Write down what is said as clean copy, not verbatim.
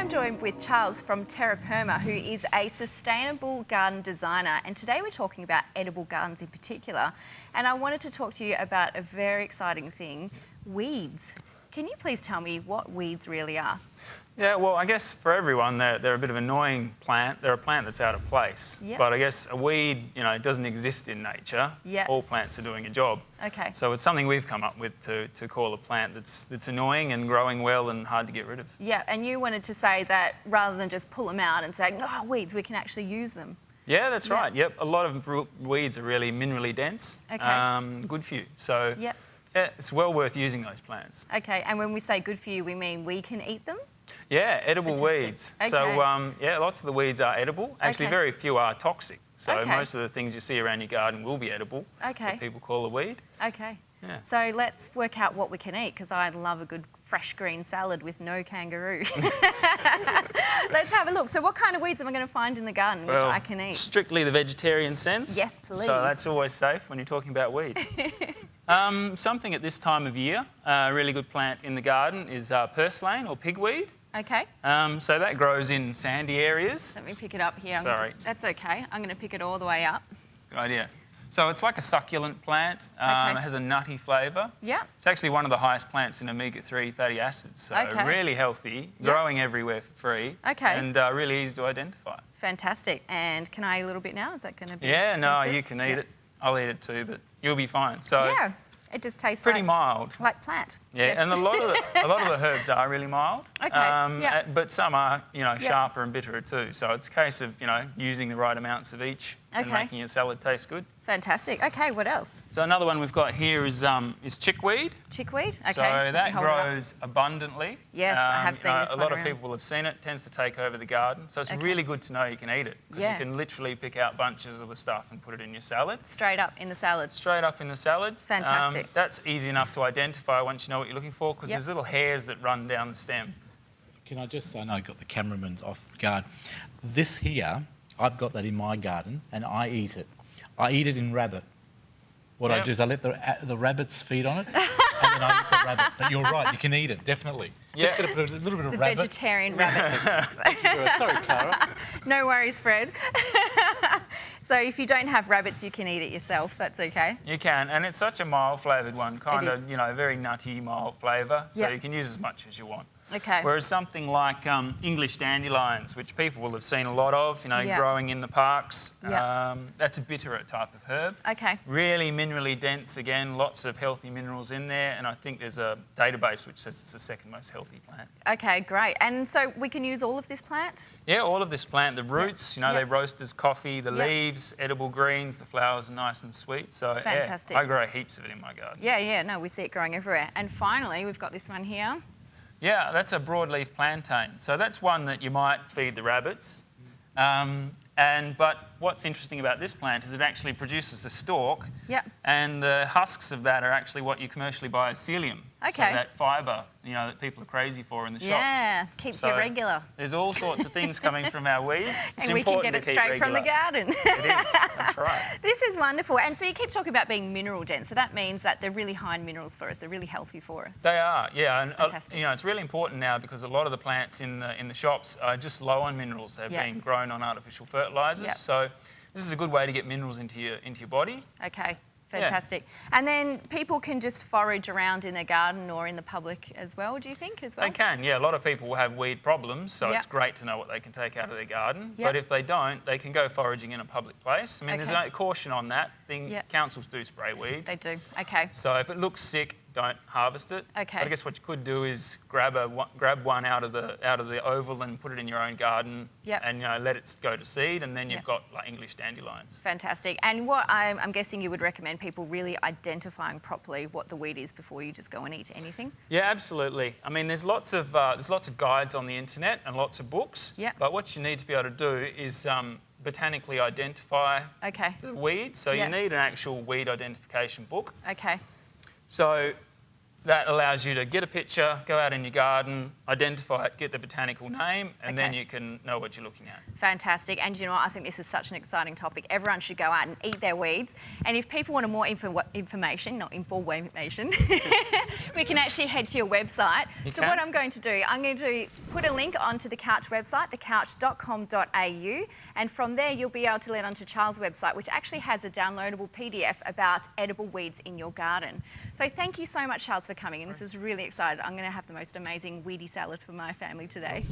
I'm joined with Charles from Terra Perma, who is a sustainable garden designer, and today we're talking about edible gardens in particular. And I wanted to talk to you about a very exciting thing, weeds. Can you please tell me what weeds really are? Yeah, well, I guess for everyone, they're a bit of an annoying plant. They're a plant that's out of place. Yep. But I guess a weed, doesn't exist in nature. Yep. All plants are doing a job. Okay. So it's something we've come up with to call a plant that's annoying and growing well and hard to get rid of. Yeah, and you wanted to say that rather than just pull them out and say, no, weeds, we can actually use them. Yeah, that's right. Yep. A lot of weeds are really minerally dense. Okay. Good for you. So yep. Yeah, it's well worth using those plants. Okay, and when we say good for you, we mean we can eat them? Yeah, edible Fantastic. weeds. Okay. So, yeah, lots of the weeds are edible. Actually, Okay. very few are toxic. So Okay. most of the things you see around your garden will be edible. Okay. That people call a weed. Okay. Yeah. So let's work out what we can eat, because I love a good fresh green salad with no kangaroo. Let's have a look. So what kind of weeds am I going to find in the garden which I can eat? Strictly the vegetarian sense. Yes, please. So that's always safe when you're talking about weeds. Something at this time of year, a really good plant in the garden is purslane or pigweed. Okay. So that grows in sandy areas. Let me pick it up here. Sorry. That's okay. I'm going to pick it all the way up. Good idea. So it's like a succulent plant. Okay. It has a nutty flavour. Yeah. It's actually one of the highest plants in omega-3 fatty acids. So Okay. really healthy, Yeah. growing everywhere for free. Okay. And really easy to identify. Fantastic. And can I eat a little bit now? Is that going to be Yeah, no, offensive? you can eat it. I'll eat it too, but you'll be fine. So Yeah. It just tastes pretty mild. like plant. Yeah, Yes. and a lot of the herbs are really mild. Okay, yeah. But some are, sharper and bitterer too. So it's a case of, using the right amounts of each and Okay. making your salad taste good. Fantastic. Okay, what else? So another one we've got here is chickweed. Chickweed? Okay. So let me that hold it up. grows abundantly. Yes, I have seen this A one lot of around. people have seen it. It tends to take over the garden. So it's Okay. really good to know you can eat it, because Yeah. you can literally pick out bunches of the stuff and put it in your salad. Straight up in the salad. Straight up in the salad. Fantastic. That's easy enough to identify once you know what you're looking for, because Yep. there's little hairs that run down the stem. Can I just, I know I got the cameraman's off guard. This here, I've got that in my garden and I eat it. I eat it in rabbit. What I Yep. do is I let the rabbits feed on it and then I eat the rabbit. But you're right, you can eat it, definitely. Yeah. Just get a little bit It's of a rabbit. vegetarian rabbit. Sorry, Cara. No worries, Fred. So if you don't have rabbits, you can eat it yourself. That's okay. You can, and it's such a mild flavoured one, kind It of, is. very nutty, mild flavour, so Yep. you can use as much as you want. Okay. Whereas something like English dandelions, which people will have seen a lot of, Yeah. growing in the parks, Yeah. that's a bitterer type of herb. Okay. Really minerally dense, again, lots of healthy minerals in there, and I think there's a database which says it's the second most healthy plant. Okay, great. And so we can use all of this plant? Yeah, all of this plant, the roots, Yep. they roast as coffee, the Yep. leaves, edible greens, the flowers are nice and sweet. So Fantastic. Yeah, I grow heaps of it in my garden. Yeah, no, we see it growing everywhere. And finally, we've got this one here. Yeah, that's a broadleaf plantain. So that's one that you might feed the rabbits. But what's interesting about this plant is it actually produces a stalk. Yep. And the husks of that are actually what you commercially buy as psyllium. So Okay. that fibre, that people are crazy for in the shops. Yeah, keeps you regular. There's all sorts of things coming from our weeds. It's And we can important get to it keep straight from the regular. garden. It is, that's right. This is wonderful. And so you keep talking about being mineral dense. So that means that they're really high in minerals for us. They're really healthy for us. They are, yeah. And Fantastic. it's really important now because a lot of the plants in the shops are just low on minerals. They're Yep. being grown on artificial fertilisers. Yep. So this is a good way to get minerals into your body. Okay, fantastic. And then people can just forage around in their garden or in the public as well, do you think, as well? They can, yeah. A lot of people will have weed problems, so Yep. it's great to know what they can take out of their garden. Yep. But if they don't, they can go foraging in a public place. I mean, there's Okay. no caution on that thing. Yep. Councils do spray weeds. They do, okay. So if it looks sick, don't harvest it. Okay. But I guess what you could do is grab one out of the oval and put it in your own garden. Yep. And let it go to seed, and then you've Yep. got like English dandelions. Fantastic. And what I'm guessing you would recommend people really identifying properly what the weed is before you just go and eat anything? Yeah, absolutely. I mean, there's lots of guides on the internet and lots of books. Yep. But what you need to be able to do is botanically identify Okay. the weed. So Yep. you need an actual weed identification book. Okay. So that allows you to get a picture, go out in your garden, identify it, get the botanical name, and then Okay. you can know what you're looking at. Fantastic. And you know what? I think this is such an exciting topic. Everyone should go out and eat their weeds. And if people want more information, not information, we can can actually head to your website. You So can. what I'm going to do, I'm going to put a link onto the Couch website, thecouch.com.au, and from there you'll be able to lead onto Charles' website, which actually has a downloadable PDF about edible weeds in your garden. So thank you so much, Charles, for coming in. This is really exciting. I'm going to have the most amazing weedy salad for my family today.